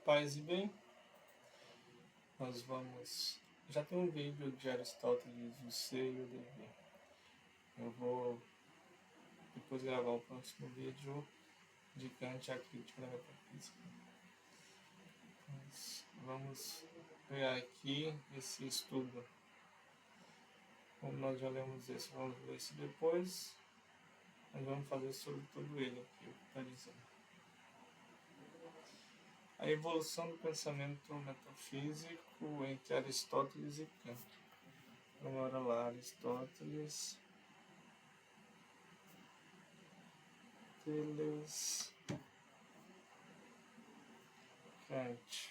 Paz e bem, nós vamos. Já tem um vídeo de Aristóteles, o ser e o dever. Eu vou depois gravar o próximo vídeo de Kant, a crítica da metafísica. Mas vamos pegar aqui esse estudo. Como nós já lemos esse, vamos ler esse depois. Nós vamos fazer sobre todo ele aqui, o que está dizendo. A evolução do pensamento metafísico entre Aristóteles e Kant. Então, bora lá, Aristóteles, Kant.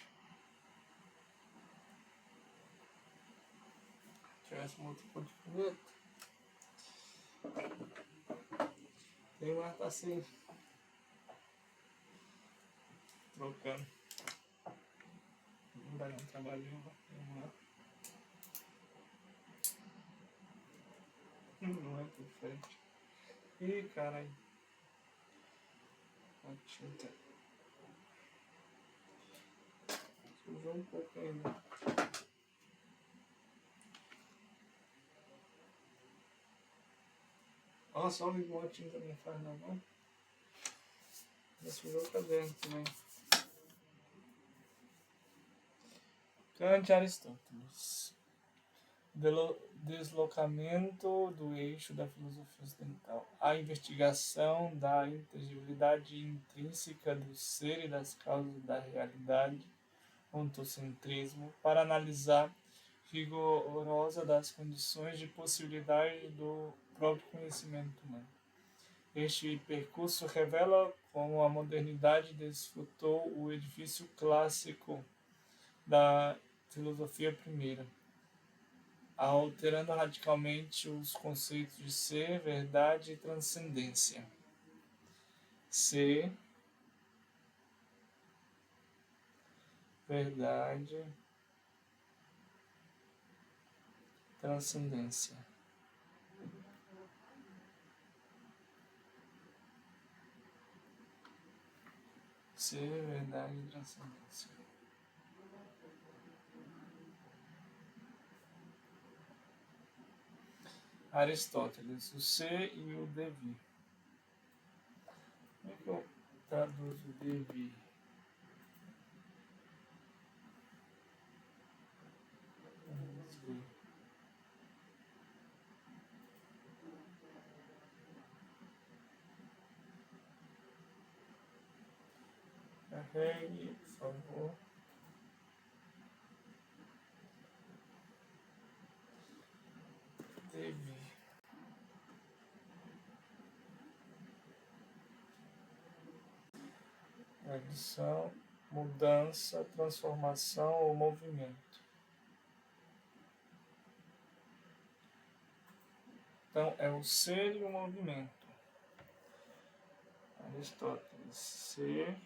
Tivesse um outro cor de caneta. Tem uma tá assim, trocando. Não dá não, trabalho. Vamos lá. Não é perfeito. Ih, caralho. A tinta sujou um pouco ainda. Nossa, olha como a tinta não faz na mão. Já sujou o caderno também. Kant e Aristóteles. Deslocamento do eixo da filosofia ocidental. A investigação da inteligibilidade intrínseca do ser e das causas da realidade, ontocentrismo, para analisar rigorosa das condições de possibilidade do próprio conhecimento humano. Este percurso revela como a modernidade desfrutou o edifício clássico da filosofia primeira, alterando radicalmente os conceitos de ser, verdade e transcendência. Ser, verdade, transcendência. Ser, verdade e transcendência. Aristóteles, o ser e o devir. Como é que eu traduzo devir? Vamos ver. Carregue, por favor. Devir. Adição, mudança, transformação ou movimento. Então, é o ser e o movimento. Aristóteles, ser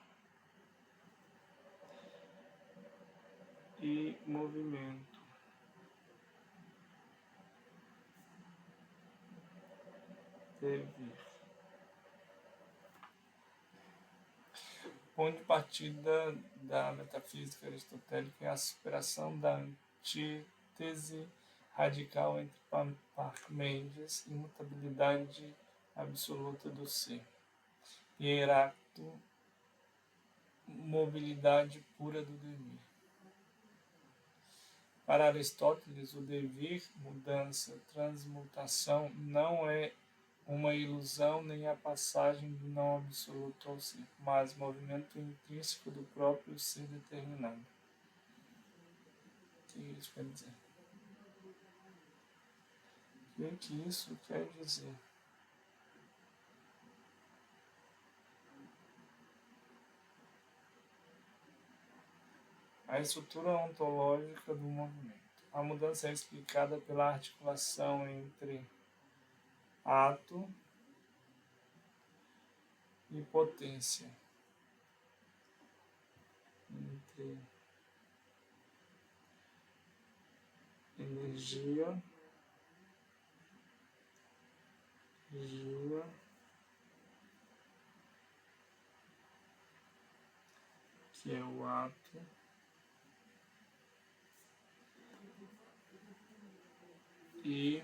e movimento. Devir. Ponto de partida da metafísica aristotélica é a superação da antítese radical entre Parmênides, imutabilidade absoluta do ser, e Heráclito, mobilidade pura do devir. Para Aristóteles, o devir, mudança, transmutação, não é uma ilusão nem a passagem do não absoluto ao ser, mas movimento intrínseco do próprio ser determinado. O que isso quer dizer? O que isso quer dizer? A estrutura ontológica do movimento. A mudança é explicada pela articulação entre ato e potência. Entre energia que é o ato, e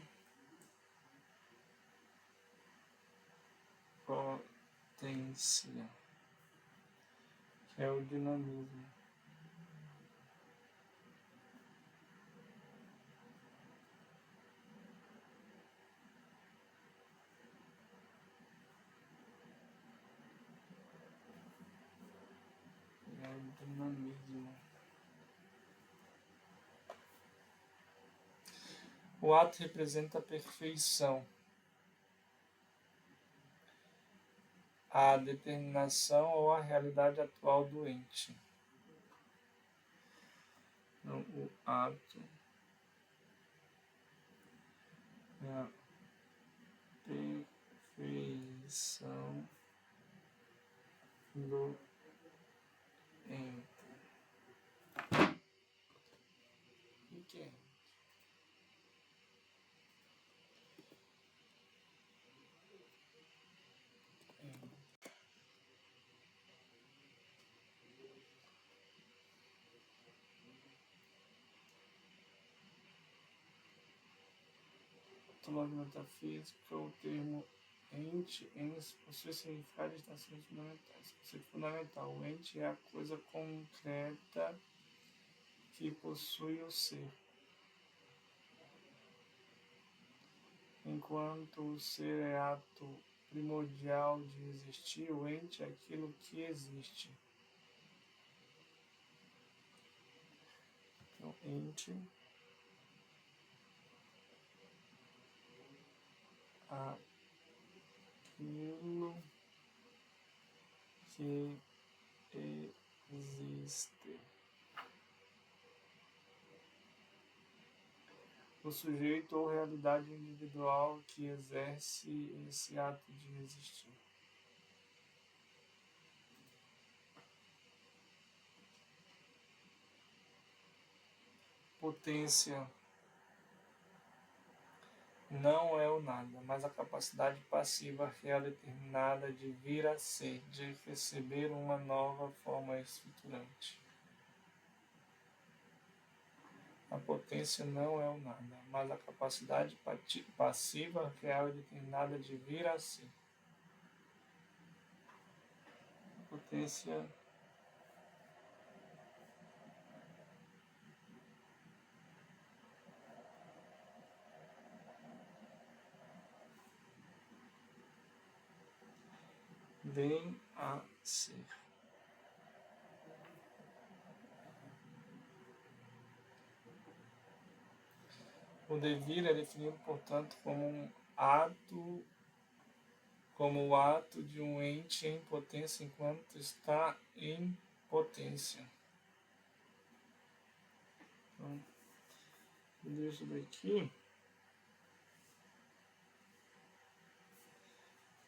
potência, que é o dinamismo. É o dinamismo. O ato representa a perfeição, a determinação ou a realidade atual do ente. Então, o ato é a perfeição do ente. O que é? Etologia metafísica, o termo ente possui significado de estações fundamentais. Conceito fundamental. O ente é a coisa concreta que possui o ser. Enquanto o ser é ato primordial de existir, o ente é aquilo que existe. Então, ente, aquilo que existe. O sujeito ou realidade individual que exerce esse ato de existir. Potência não é o nada, mas a capacidade passiva real determinada de vir a ser, de receber uma nova forma estruturante. A potência não é o nada, mas a capacidade passiva real determinada de vir a ser. A potência vem a ser. O devir é definido, portanto, como o ato de um ente em potência enquanto está em potência. Então, isso daqui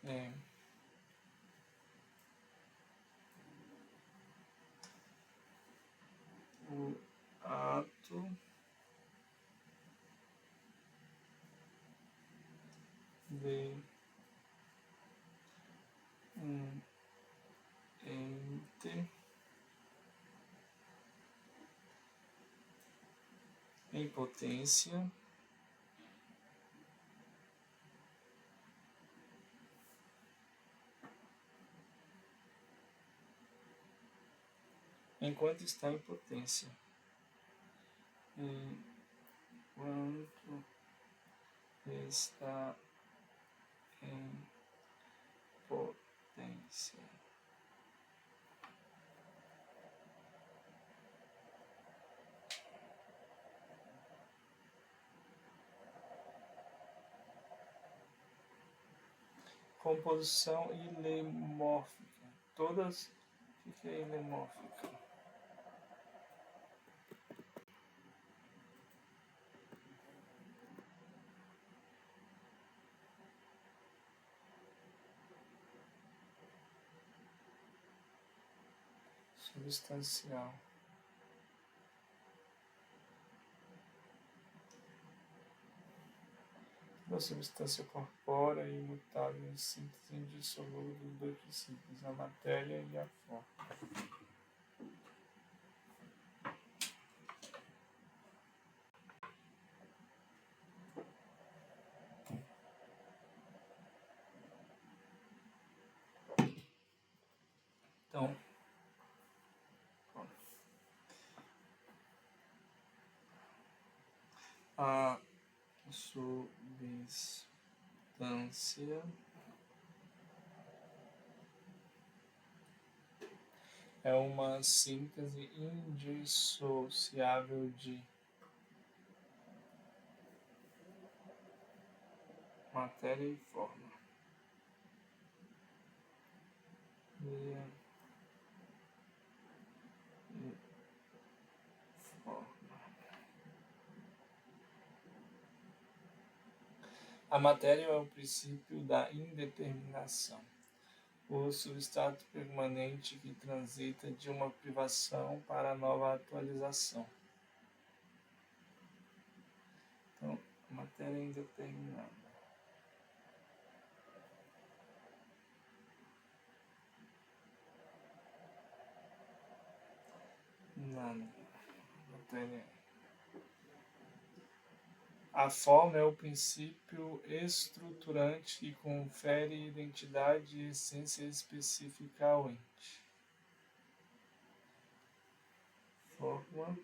é o ato de um ente em potência enquanto está em potência. Enquanto está em potência. Composição ilemórfica. Todas. O que é ilemórfica? Substancial. Toda substância corpórea e imutável em síntese indissolúvel dos dois princípios, a matéria e a forma. Então, a substância é uma síntese indissociável de matéria e forma. A matéria é o princípio da indeterminação, o substrato permanente que transita de uma privação para a nova atualização. Então, matéria indeterminada. Nada. Matéria. A forma é o princípio estruturante que confere identidade e essência específica ao ente. Forma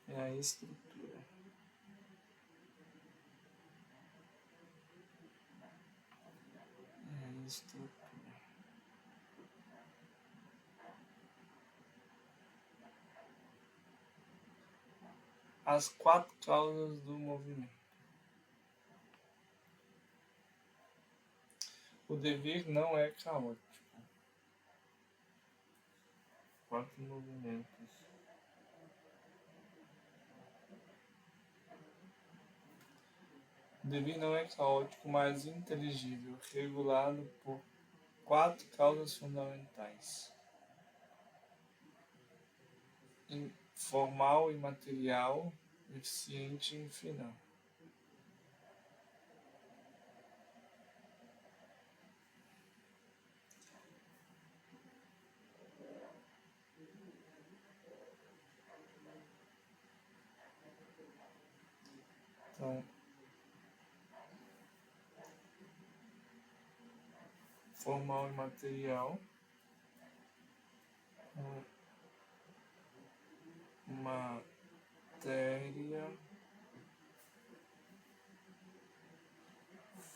é a estrutura. É a estrutura. As 4 causas do movimento. O devir não é caótico. 4 movimentos. O devir não é caótico, mas inteligível, regulado por 4 causas fundamentais: formal e material, eficiente e final. Então, formal e material, matéria,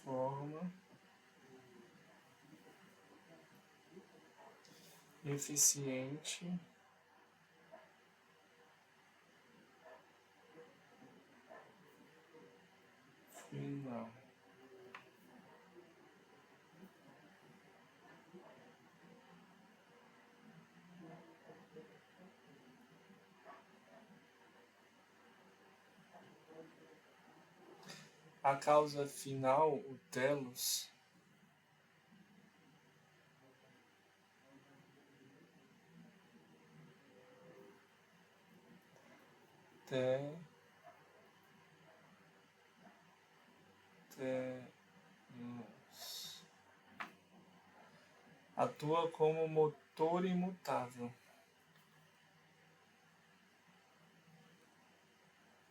forma, eficiente, final. A causa final, o telos, atua como motor imutável.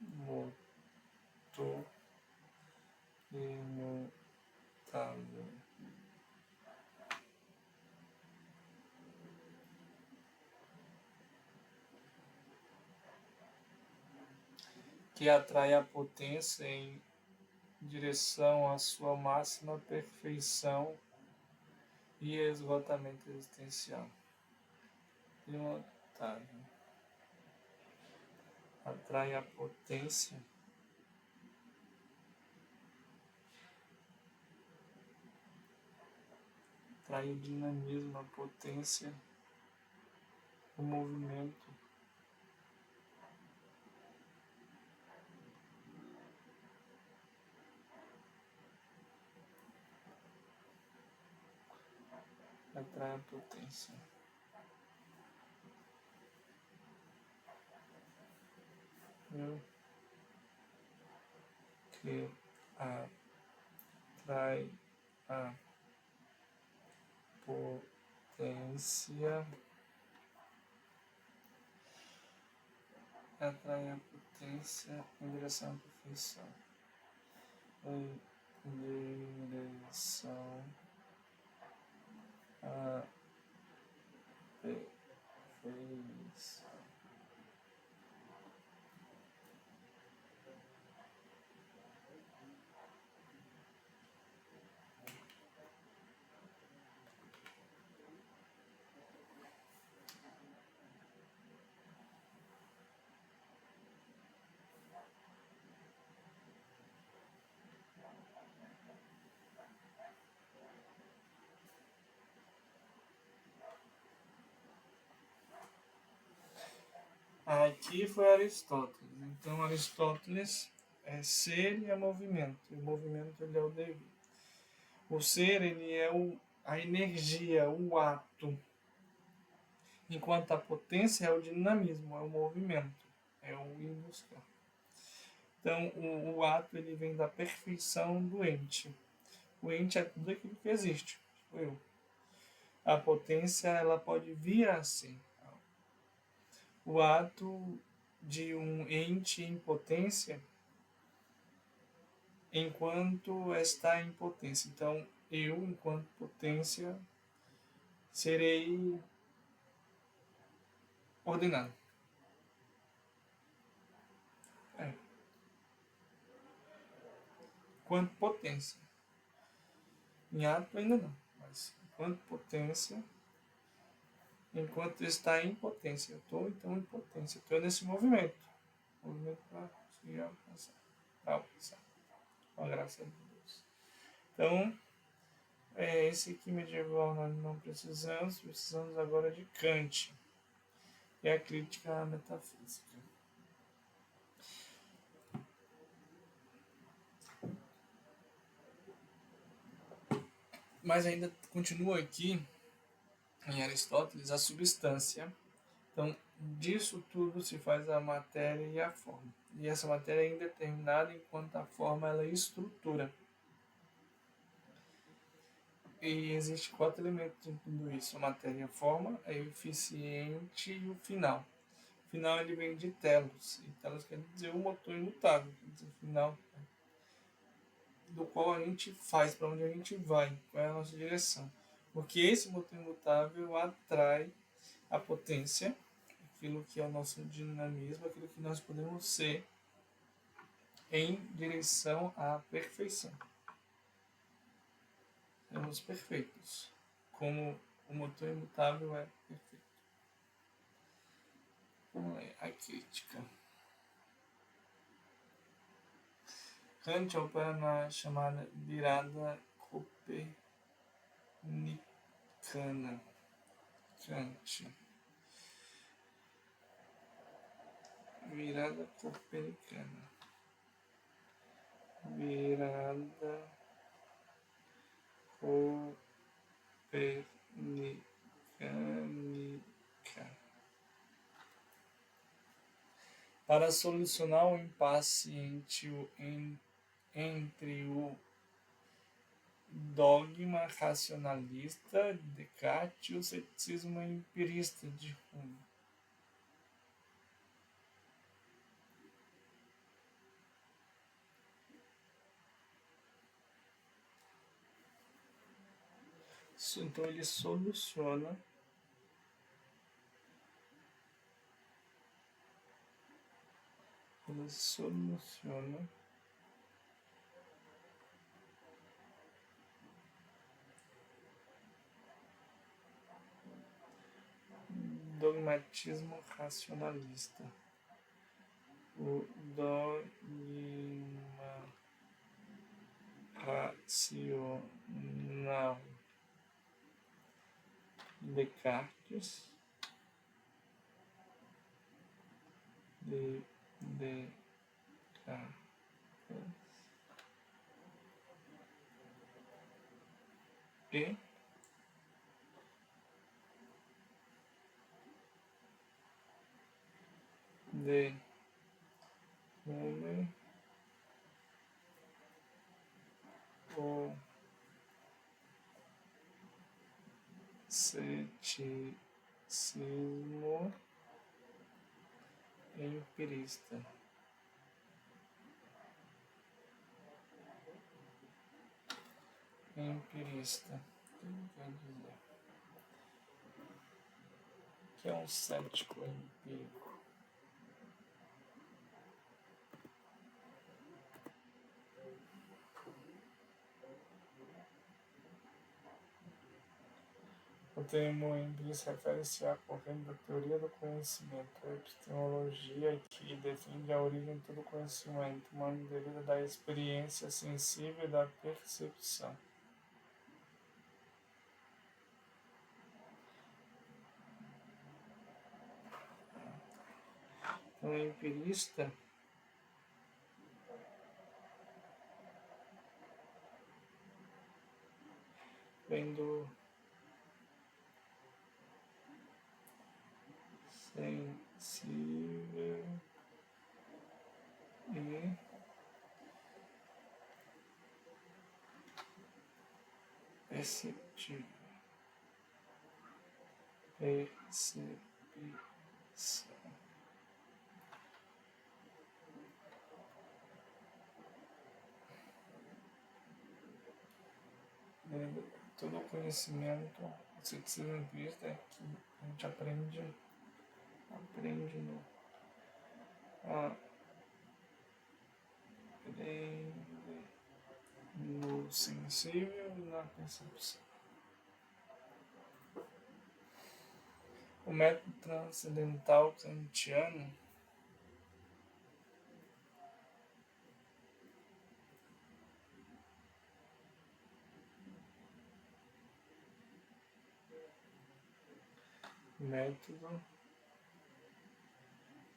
Motor imutável. Que atrai a potência em direção à sua máxima perfeição e esgotamento existencial. Imutável. Atrai a potência atrai o dinamismo, a potência, o movimento. Atrai a potência. Que atrai a potência. Atrai a potência em direção à perfeição. Em direção à fez. Aqui foi Aristóteles. Então, Aristóteles é ser e é movimento. E o movimento ele é o devido. O ser ele é a energia, o ato. Enquanto a potência é o dinamismo, é o movimento, é o ir buscar. Então, o ato ele vem da perfeição do ente. O ente é tudo aquilo que existe, sou eu. A potência ela pode vir a ser. O ato de um ente em potência enquanto está em potência. Então, eu, enquanto potência, serei ordenado. É. Enquanto potência. Em ato ainda não, mas enquanto potência, enquanto está em potência. Eu estou então em potência. Estou nesse movimento. Movimento para conseguir alcançar. Para alcançar. Com a graça de Deus. Então, esse aqui medieval nós não precisamos. Precisamos agora de Kant. E a crítica à metafísica. Mas ainda continua aqui em Aristóteles a substância. Então, disso tudo se faz a matéria e a forma. E essa matéria é indeterminada enquanto a forma ela é estrutura. E existe 4 elementos em tudo isso. A matéria, a forma, a eficiente e o final. O final ele vem de telos. E telos quer dizer o motor imutável. Quer dizer, o final do qual a gente faz, para onde a gente vai, qual é a nossa direção. Porque esse motor imutável atrai a potência, aquilo que é o nosso dinamismo, aquilo que nós podemos ser em direção à perfeição. Seremos perfeitos, como o motor imutável é perfeito. Vamos ler a crítica. Kant opera na chamada virada copernicana. Kant. Virada copernicana. Virada copernicana. Para solucionar o impasse entre o dogma racionalista de Descartes e o ceticismo empirista de Hume. Então ele soluciona dogmatismo racionalista. O dogma racional Descartes e de Hume o ceticismo empirista. Empirista. O que quer dizer? que é um cético empírico? O termo empírico refere-se à corrente da teoria do conhecimento, a epistemologia que defende a origem de todo conhecimento humano derivada da experiência sensível e da percepção. Então, empirista vem do sensível e perceptível. Percepção. Todo conhecimento, o ceticismo empirista é que a gente aprende no sensível e na percepção. O método transcendental kantiano método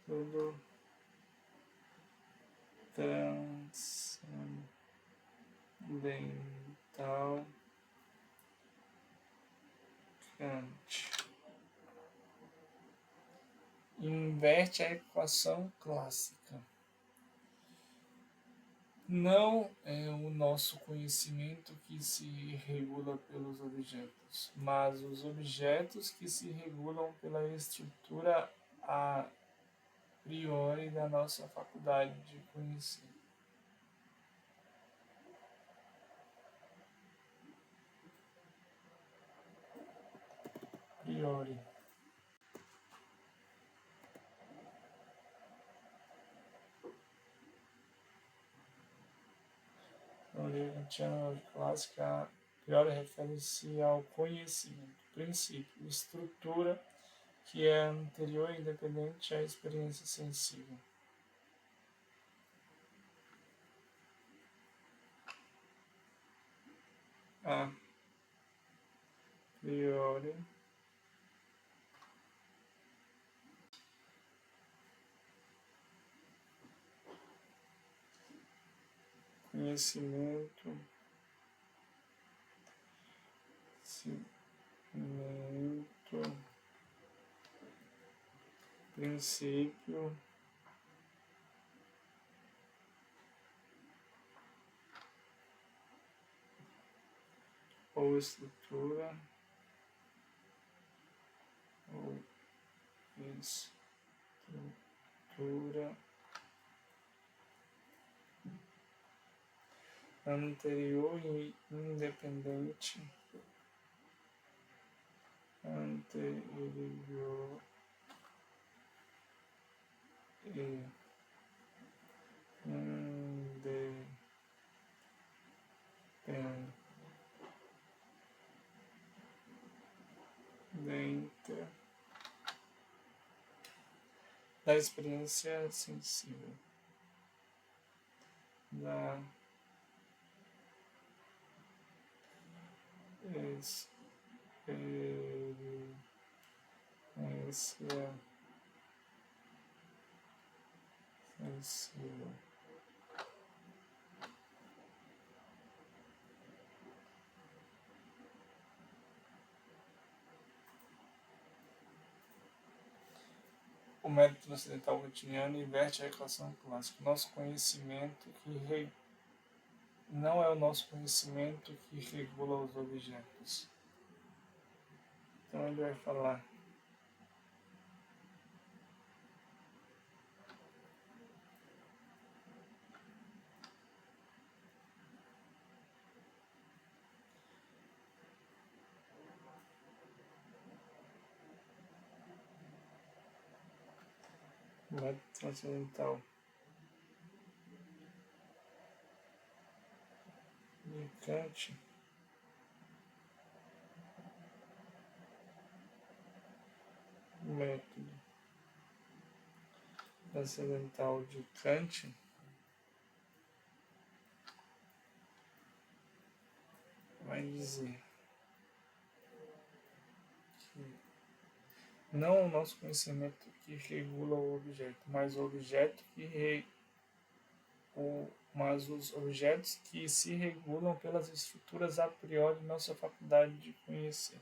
todo transcendental Kant inverte a equação clássica. Não é o nosso conhecimento que se regula pelos objetos, mas os objetos que se regulam pela estrutura a priori da nossa faculdade de conhecer. Priori. No livro kantiano clássica, a priori refere-se ao conhecimento, princípio, estrutura que é anterior e independente à experiência sensível. A priori conhecimento, princípio, ou estrutura, anterior e independente, anterior e independente da experiência sensível, da experiência sensível. O método transcendental kantiano inverte a equação clássica. Nosso conhecimento não é o nosso conhecimento que regula os objetos. Então ele vai falar método transcendental de Kant método transcendental de Kant vai dizer que não é o nosso conhecimento que regula o objeto, mas o objeto mas os objetos que se regulam pelas estruturas a priori de nossa faculdade de conhecer.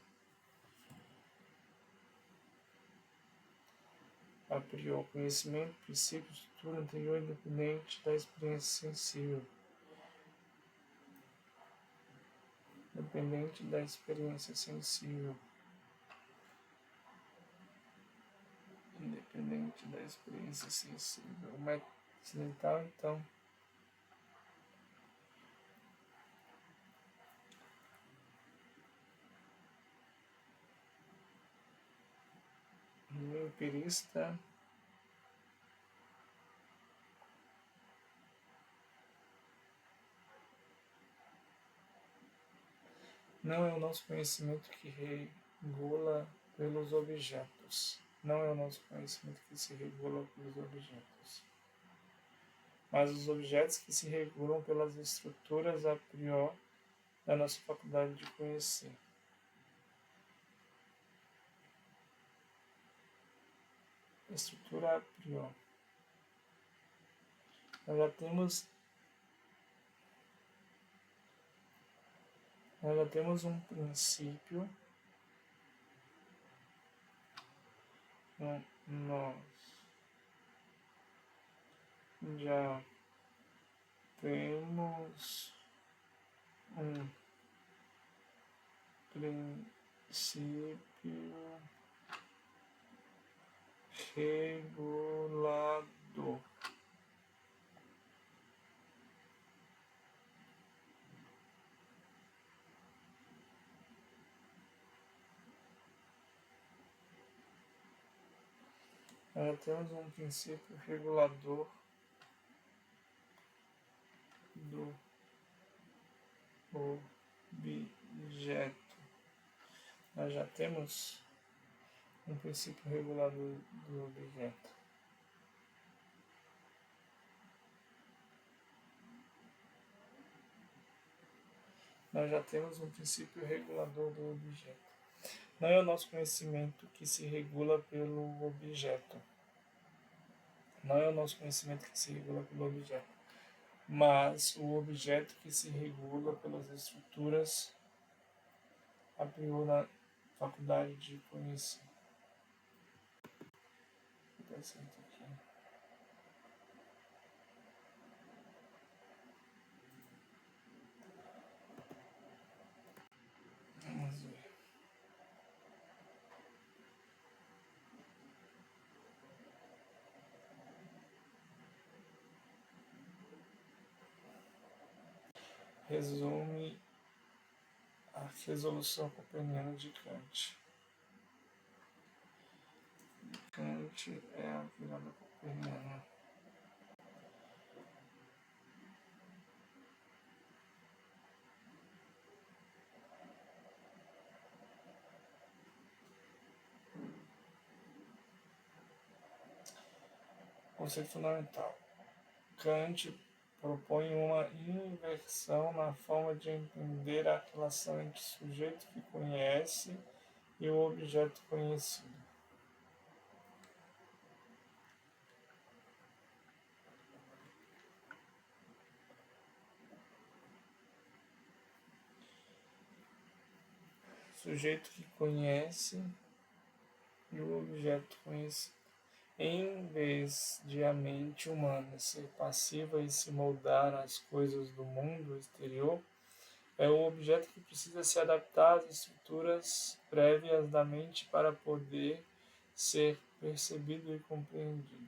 A priori, conhecimento, princípio, estrutura anterior independente da experiência sensível. Dependente da experiência sensível. Independente da experiência sensível. O método ocidental, então, o empirista não é o nosso conhecimento que regula pelos objetos. Não é o nosso conhecimento que se regula pelos objetos. Mas os objetos que se regulam pelas estruturas a priori da nossa faculdade de conhecer. Estrutura a priori. Nós já temos um princípio. Nós já temos um princípio regulador. Nós temos um princípio regulador do objeto. Nós já temos um princípio regulador do objeto. Nós já temos um princípio regulador do objeto. Não é o nosso conhecimento que se regula pelo objeto. Não é o nosso conhecimento que se regula pelo objeto, mas o objeto que se regula pelas estruturas a priori da faculdade de conhecer. Tá certo aqui. Vamos ver. Resume a resolução copernicana de Kant. Kant é a virada copernicana. Conceito fundamental. Kant propõe uma inversão na forma de entender a relação entre o sujeito que conhece e o objeto conhecido. Sujeito que conhece e o objeto conhecido. Em vez de a mente humana ser passiva e se moldar às coisas do mundo exterior, é o objeto que precisa se adaptar às estruturas prévias da mente para poder ser percebido e compreendido.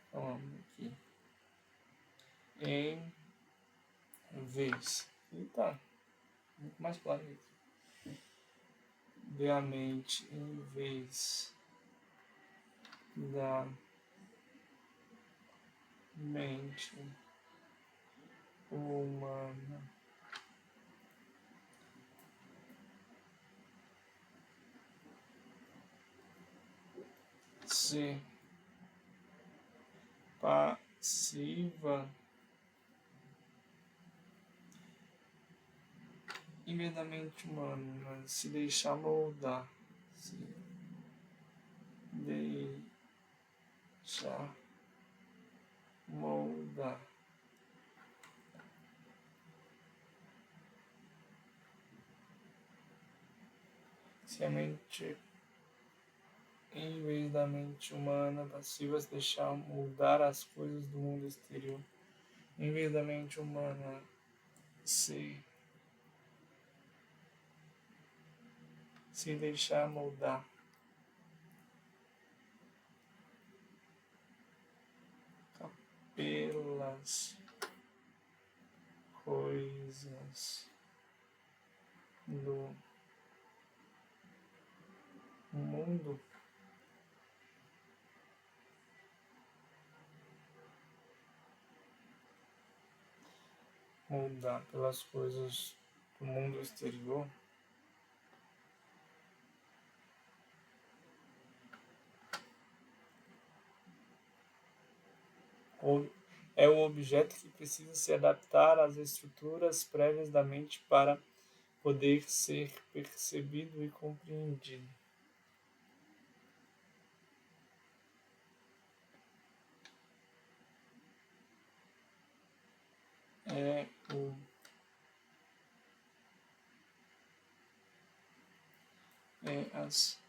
Então, aqui. Em vez. E tá. Muito mais claro aqui. De a mente em vez da mente humana ser passiva em vez da mente humana se deixar moldar, se deixar moldar. Se a mente, em vez da mente humana passiva, se deixar moldar as coisas do mundo exterior, em vez da mente humana se deixar moldar pelas coisas do mundo, moldar pelas coisas do mundo exterior, é o objeto que precisa se adaptar às estruturas prévias da mente para poder ser percebido e compreendido. É as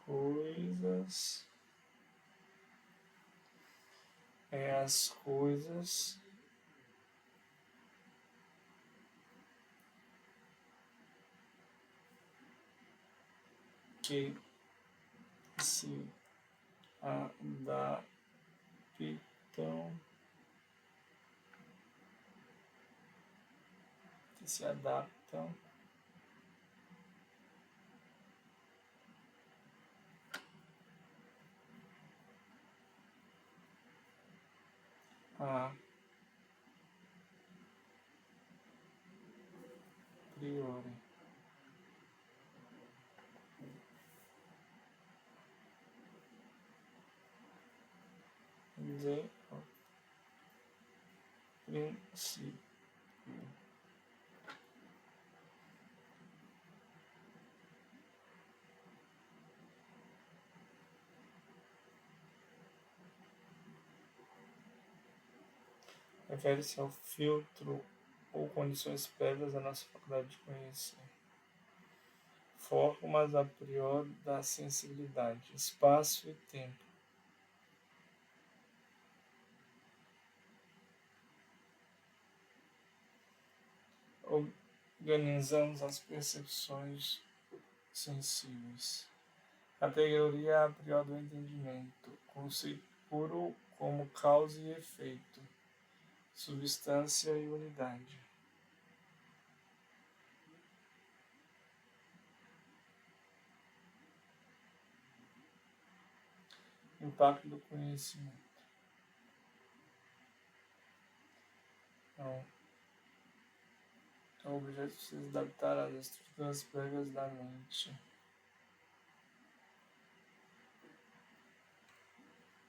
coisas, as coisas que se adaptam a priori. De princípio. Refere-se ao filtro ou condições prévias da nossa faculdade de conhecer. Formas a priori da sensibilidade, espaço e tempo. Organizamos as percepções sensíveis. Categoria a priori do entendimento. Conceito puro como causa e efeito. Substância e unidade. Impacto do conhecimento. Então, o objeto precisa adaptar às estruturas prévias da mente,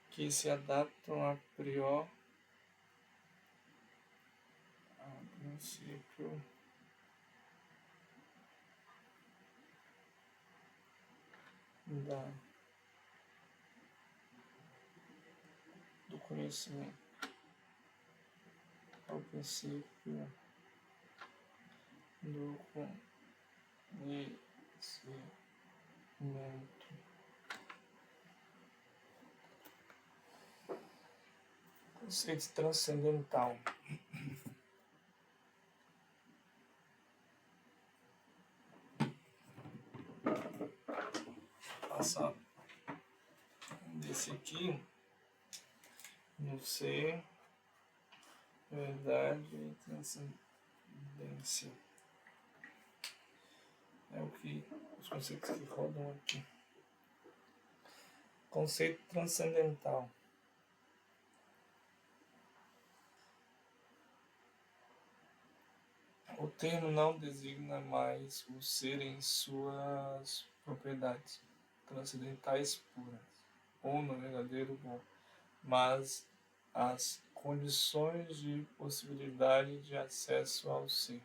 que se adaptam a priori ao princípio do conhecimento, ao princípio do conhecimento. Conceito transcendental. Passar desse aqui no ser, verdade e transcendência. É o que os conceitos que rodam aqui. Conceito transcendental. O termo não designa mais o ser em suas propriedades transcendentais puras, ou no verdadeiro bom, mas as condições de possibilidade de acesso ao ser.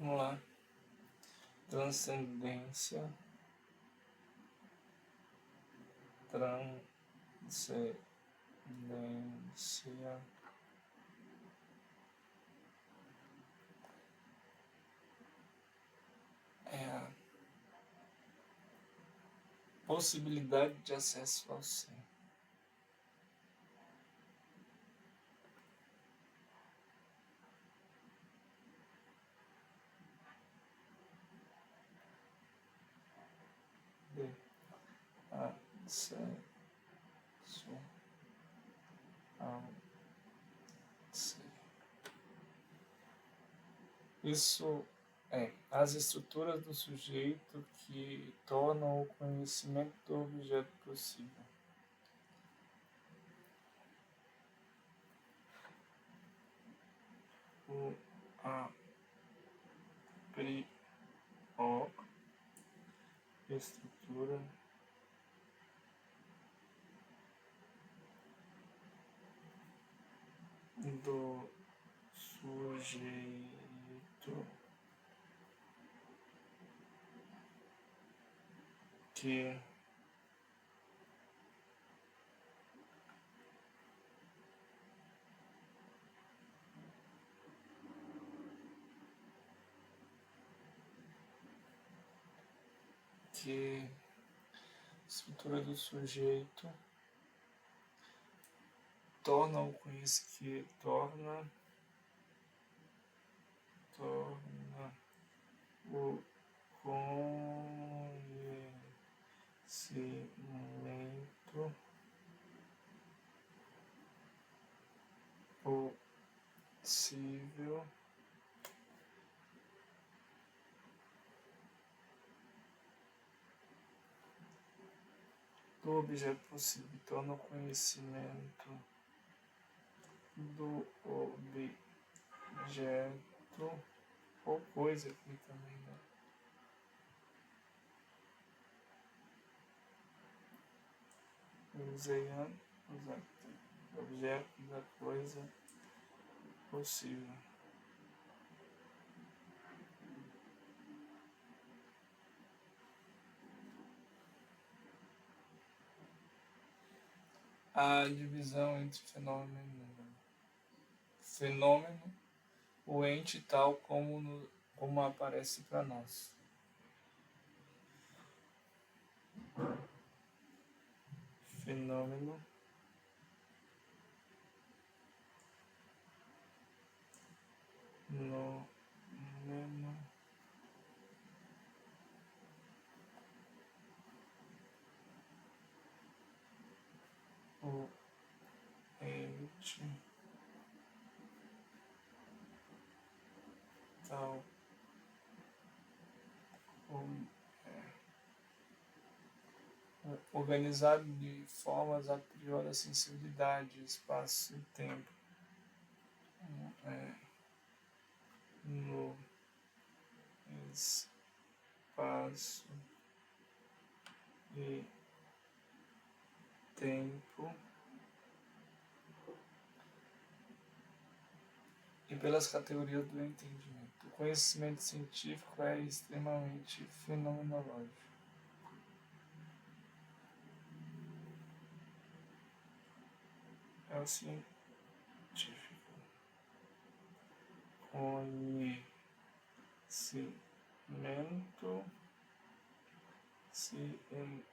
Vamos lá. Transcendência. Transcendência. É a possibilidade de acesso ao ser. De acesso ao ser. Isso é as estruturas do sujeito que tornam o conhecimento do objeto possível. A priori estrutura do sujeito que estrutura do sujeito torna o conhecimento o conhecimento possível do objeto possível, torna o conhecimento do objeto ou coisa aqui também, né? Usei objeto da coisa possível. A divisão entre fenômeno e número. Fenômeno, o ente tal como aparece para nós. Fenômeno, o ente tal como organizado de formas a priori a sensibilidade, espaço e tempo. No espaço e tempo e pelas categorias do entendimento. O conhecimento científico é extremamente fenomenológico. É o científico. Conhecimento conhecimento científico,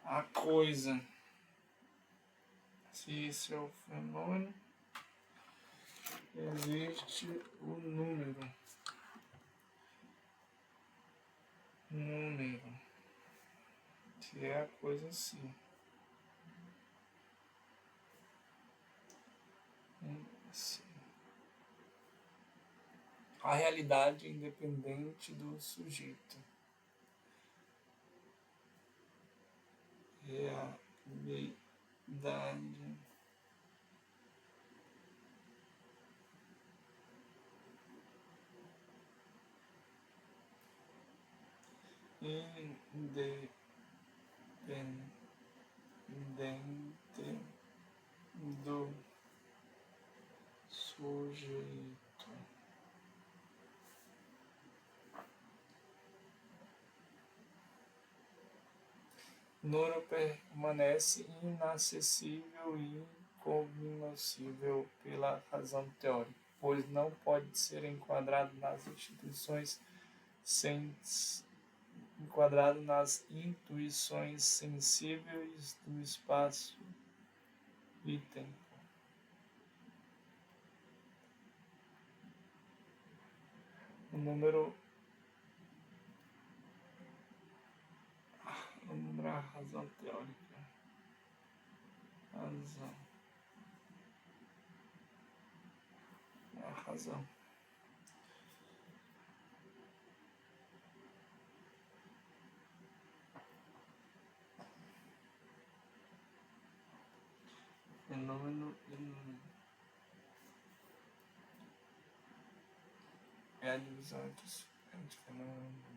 a coisa. Se esse é o fenômeno, existe o número. Que é a coisa em si. A realidade independente do sujeito. Realidade independente do sujeito. O número permanece inacessível e incognoscível pela razão teórica, pois não pode ser enquadrado nas intuições sensíveis do espaço e tempo. O número é a razão teórica. É a razão. Fenômeno e número. É a divisão entre fenômeno e número.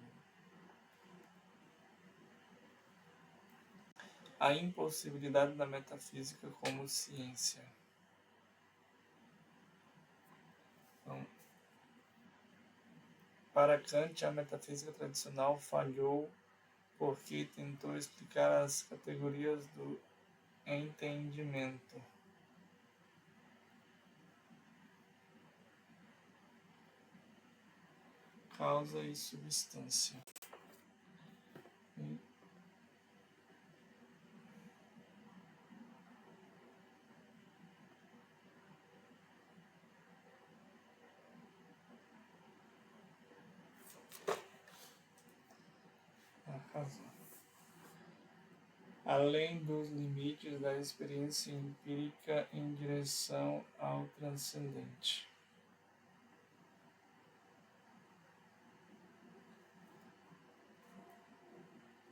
A impossibilidade da metafísica como ciência. Então, para Kant, a metafísica tradicional falhou porque tentou explicar as categorias do entendimento. Causa e substância. Além dos limites da experiência empírica em direção ao transcendente.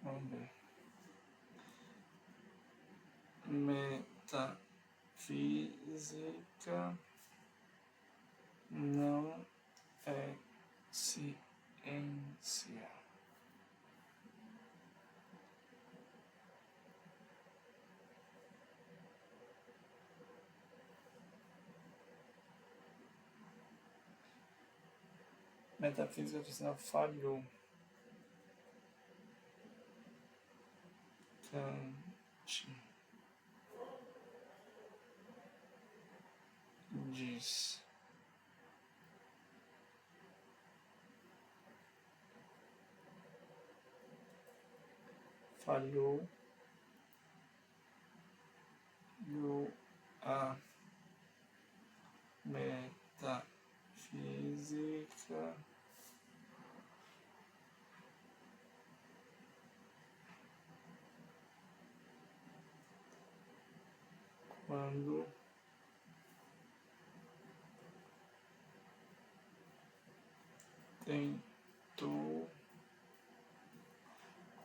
Vamos ver. Metafísica não é ciência. Metafísica tradicional falhou. Kant diz. Falhou a metafísica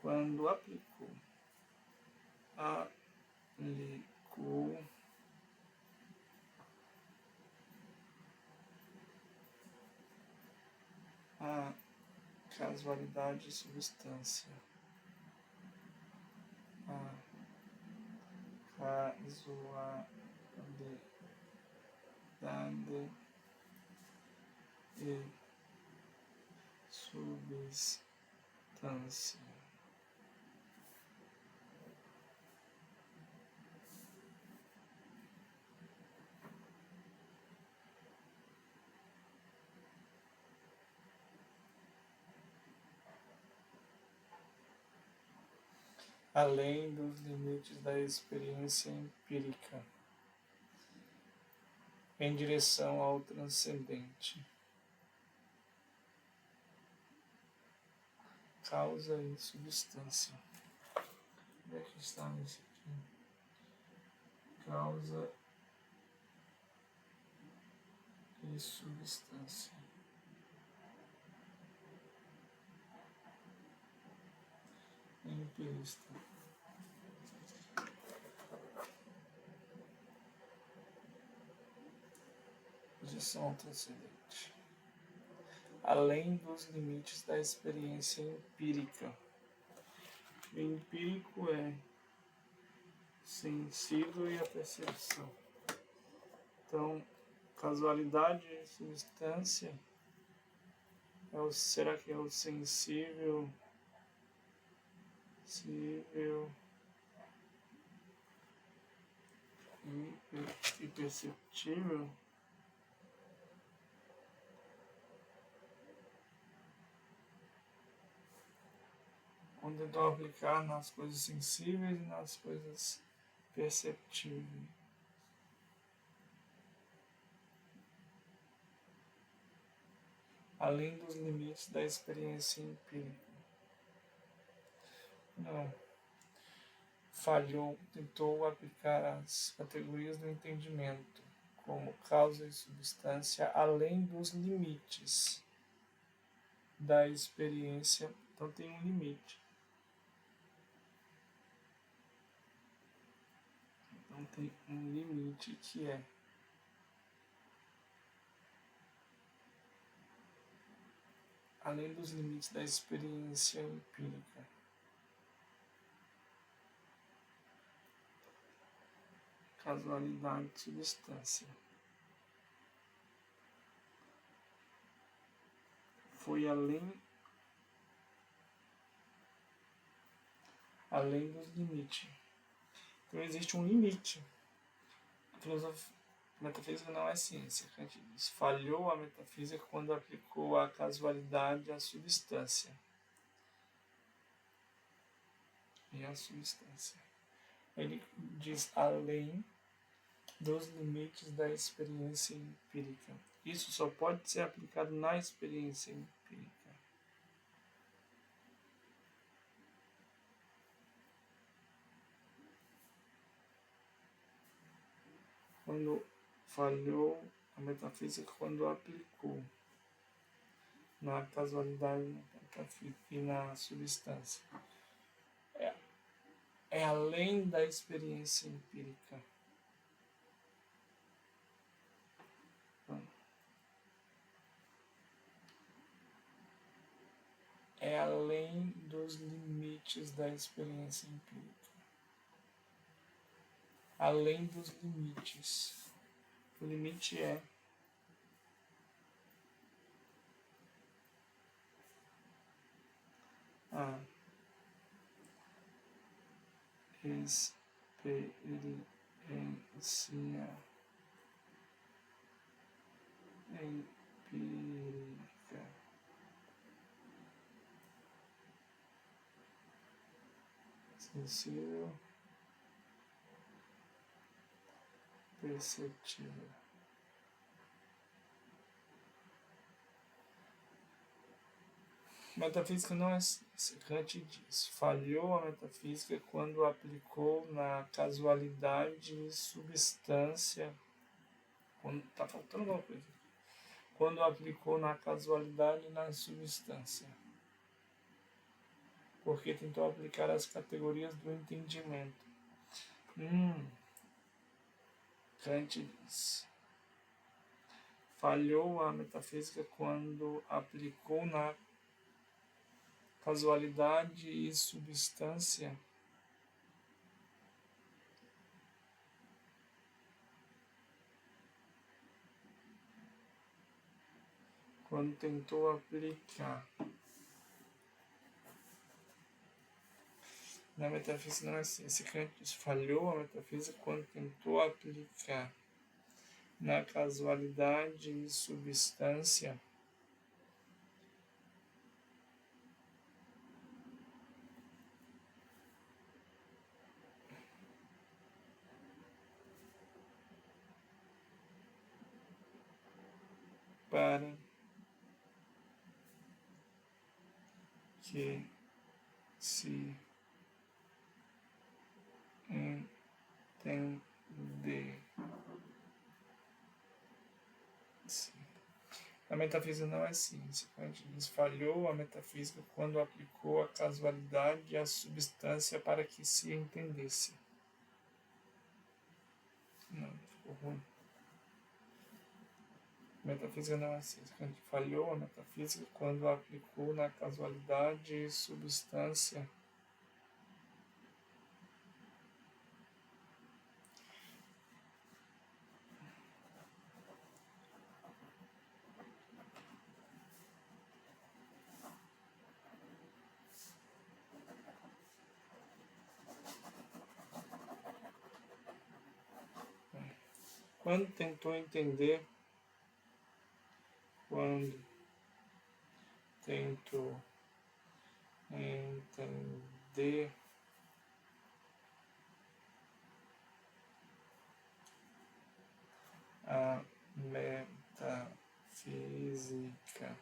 quando aplicou a casualidade e substância. A casualidade e substância. além dos limites da experiência empírica, em direção ao transcendente. Causa e substância. Onde é que está nesse aqui? Causa e substância. Empirista. Posição transcendente. Além dos limites da experiência empírica. O empírico é sensível e a percepção. Então, casualidade e substância será que é o sensível e perceptível? Vamos tentar aplicar nas coisas sensíveis e nas coisas perceptíveis. Além dos limites da experiência empírica. Não. Falhou, tentou aplicar as categorias do entendimento, como causa e substância, além dos limites da experiência. Então tem um limite. Então tem um limite que é além dos limites da experiência empírica. Casualidade e substância. Foi além dos limites. Então existe um limite. A metafísica não é ciência. Kant diz, falhou a metafísica quando aplicou a casualidade à substância. E a substância. Ele diz além dos limites da experiência empírica. Isso só pode ser aplicado na experiência empírica. Quando falhou a metafísica, quando aplicou na casualidade e na substância. É além da experiência empírica. É além dos limites da experiência empírica. Além dos limites. O limite é a experiência empírica. Sensível, perceptível. Metafísica não é ciência. Kant diz, falhou a metafísica quando aplicou na casualidade e substância. Está faltando alguma coisa. Quando aplicou na casualidade e na substância. Porque tentou aplicar as categorias do entendimento. Kant diz, falhou a metafísica quando aplicou na casualidade e substância. Quando tentou aplicar. Na metafísica não é assim. Esse Kant diz, falhou a metafísica quando tentou aplicar na casualidade e substância. para que se entendesse. A metafísica não é ciência. Kant diz: falhou a metafísica quando aplicou a casualidade à substância para que se entendesse. Não, ficou ruim. Metafísica não é ciência. Kant falhou a metafísica quando aplicou na casualidade e substância quando tentou entender a metafísica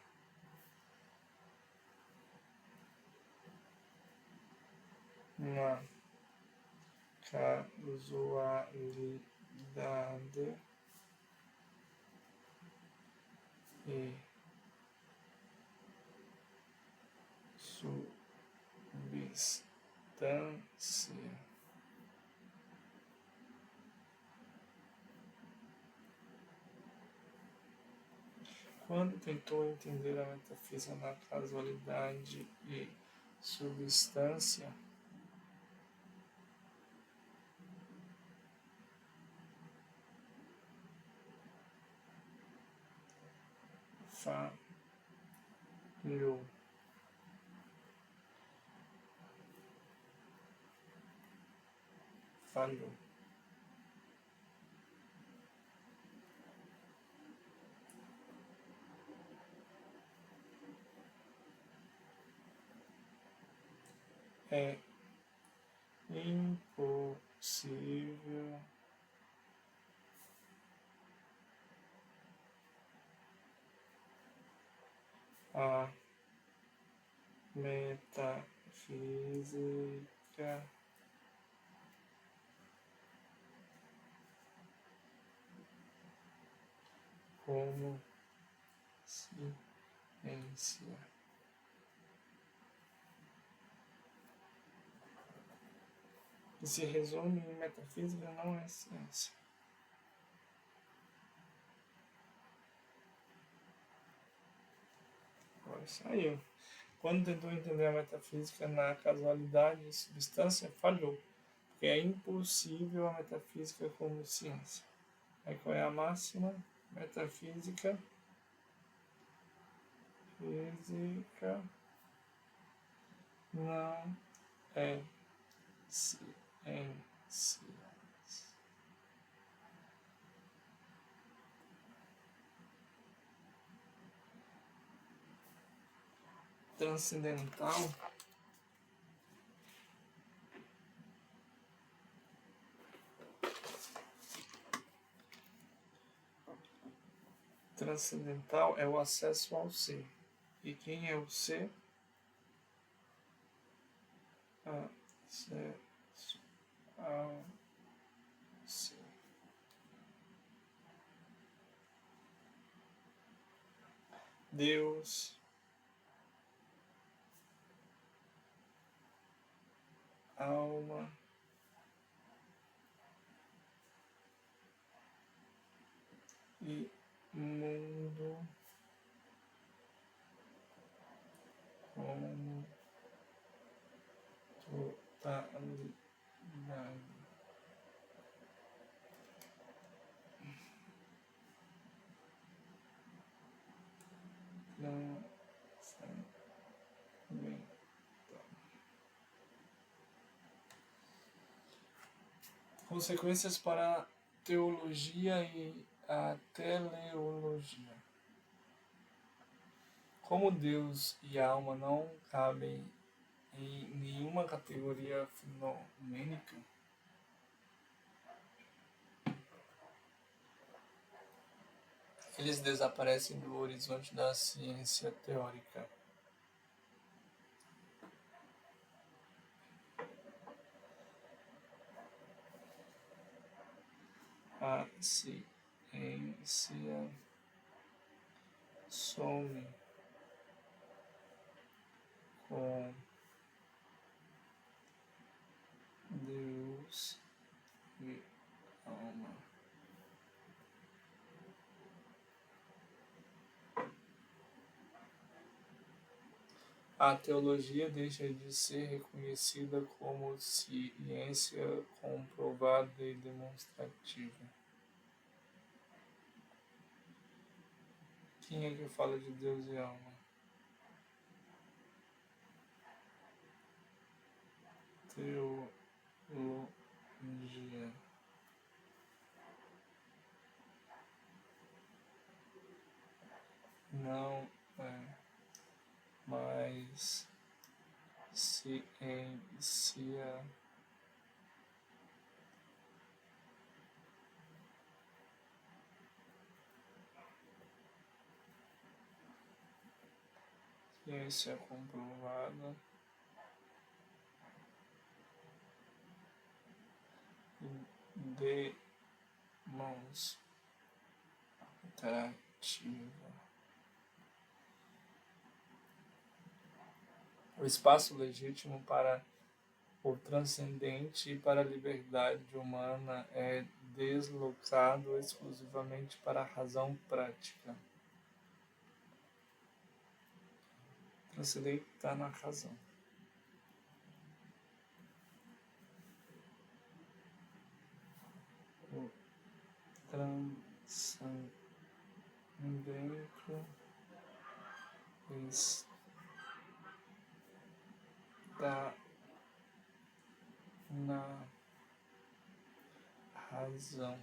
na casualidade e substância. Quando tentou entender a metafísica na casualidade e substância, falhou. É impossível a metafísica como ciência. Que se resume em metafísica não é ciência. Agora saiu. Quando tentou entender a metafísica na casualidade e substância, falhou, porque é impossível a metafísica como ciência. Aí qual é a máxima? Metafísica não é ciência. Transcendental é o acesso ao ser. E quem é o ser? Acesso ao ser. Deus, alma, e mundo como totalidade. Consequências para a teologia e a teleologia. Como Deus e a alma não cabem em nenhuma categoria fenomênica, eles desaparecem do horizonte da ciência teórica. A ciência some com Deus e alma. A teologia deixa de ser reconhecida como ciência comprovada e demonstrativa. Quem é que fala de Deus e alma? Teologia. Não é mais ciência. Ciência comprovada e demonstrativa. O espaço legítimo para o transcendente e para a liberdade humana é deslocado exclusivamente para a razão prática. Transcendente está na razão. O transcendente está na razão.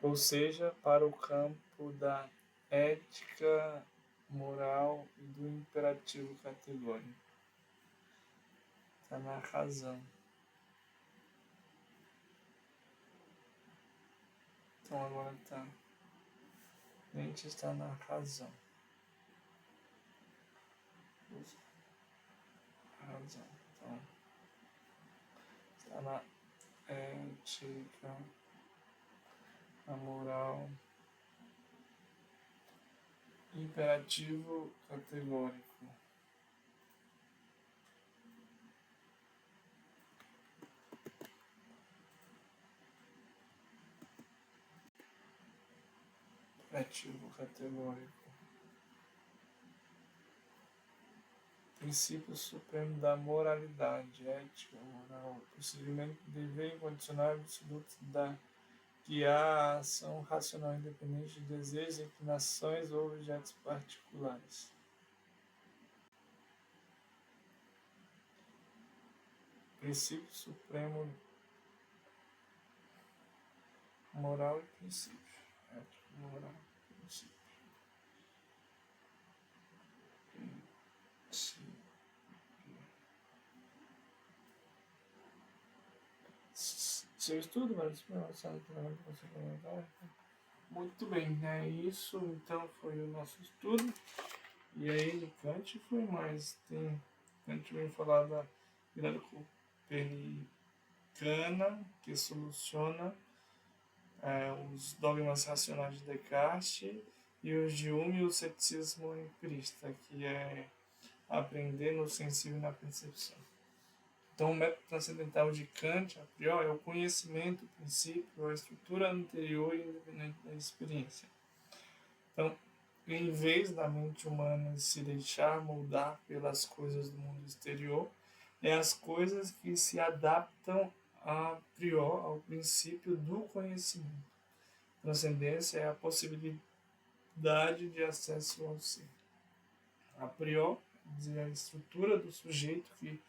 Ou seja, para o campo da ética, moral e do imperativo categórico. Está na razão. Então agora está. Mente está na razão. Razão. Então, está na ética, na moral, imperativo categórico. Imperativo categórico. Princípio supremo da moralidade, ética, moral, procedimento, dever incondicional absoluto da guiar a ação racional independente de desejos, inclinações ou objetos particulares. Princípio supremo, moral e princípio. Ética, moral e princípio. Seu estudo, muito bem, né? Isso então foi o nosso estudo. E aí de Kant foi mais. Kant veio falar da virada copernicana, que soluciona os dogmas racionais de Descartes, e os de Hume e o ceticismo empirista, que é aprender no sensível e na percepção. Então, o método transcendental de Kant, a priori, é o conhecimento, o princípio, a estrutura anterior e independente da experiência. Então, em vez da mente humana se deixar moldar pelas coisas do mundo exterior, é as coisas que se adaptam a priori ao princípio do conhecimento. Transcendência é a possibilidade de acesso ao ser. A priori, quer dizer, a estrutura do sujeito que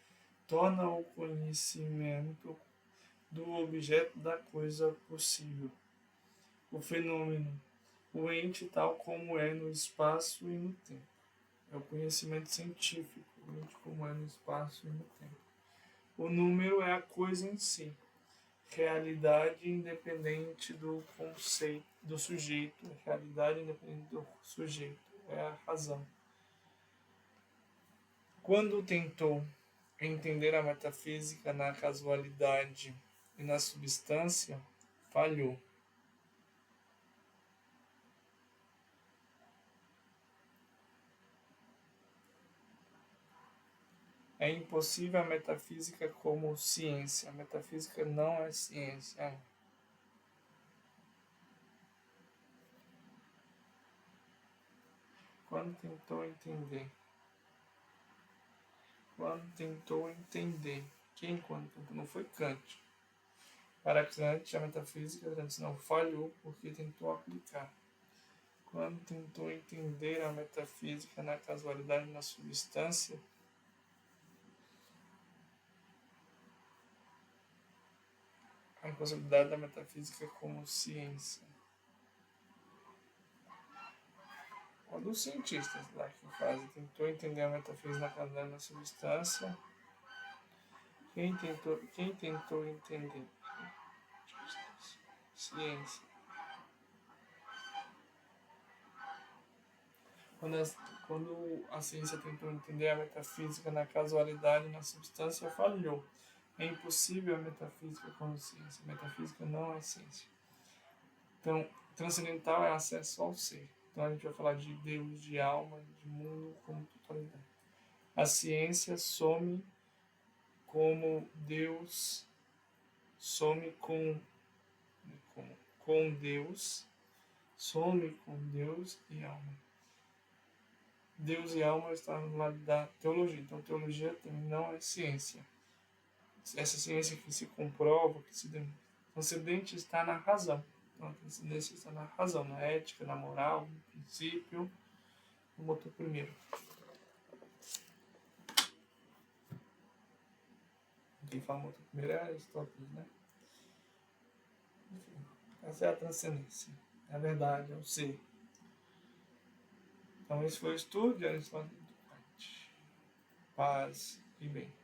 torna o conhecimento do objeto da coisa possível. O fenômeno, o ente tal como é no espaço e no tempo. É o conhecimento científico, o ente como é no espaço e no tempo. O número é a coisa em si. realidade independente do conceito do sujeito, realidade independente do sujeito, é a razão. Quando tentou entender a metafísica na casualidade e na substância, falhou. É impossível a metafísica como ciência. A metafísica não é ciência. Quando tentou entender. Quem quando tentou? Não foi Kant. Para Kant, a metafísica da tradição falhou porque tentou aplicar. Quando tentou entender a metafísica na casualidade e na substância, a impossibilidade da metafísica como ciência. Um dos cientistas lá que tentou entender a metafísica na casualidade e na substância. Quem tentou entender? Ciência. Quando a ciência tentou entender a metafísica na casualidade e na substância, falhou. É impossível a metafísica como ciência. A metafísica não é ciência. Então, transcendental é acesso ao ser. Então, a gente vai falar de Deus, de alma, de mundo como totalidade. A ciência some como Deus, some com Deus, some com Deus e alma. Deus e alma estão no lado da teologia. Então, teologia também não é ciência. Essa ciência que se comprova, que se demonstra. O transcendente está na razão. Então, a transcendência está na razão, na ética, na moral, no princípio, no motor primeiro. Quem fala motor primeiro é Aristóteles, né? Enfim, essa é a transcendência. É a verdade, é o ser. Então, esse foi o estudo de Aristóteles. Paz e bem.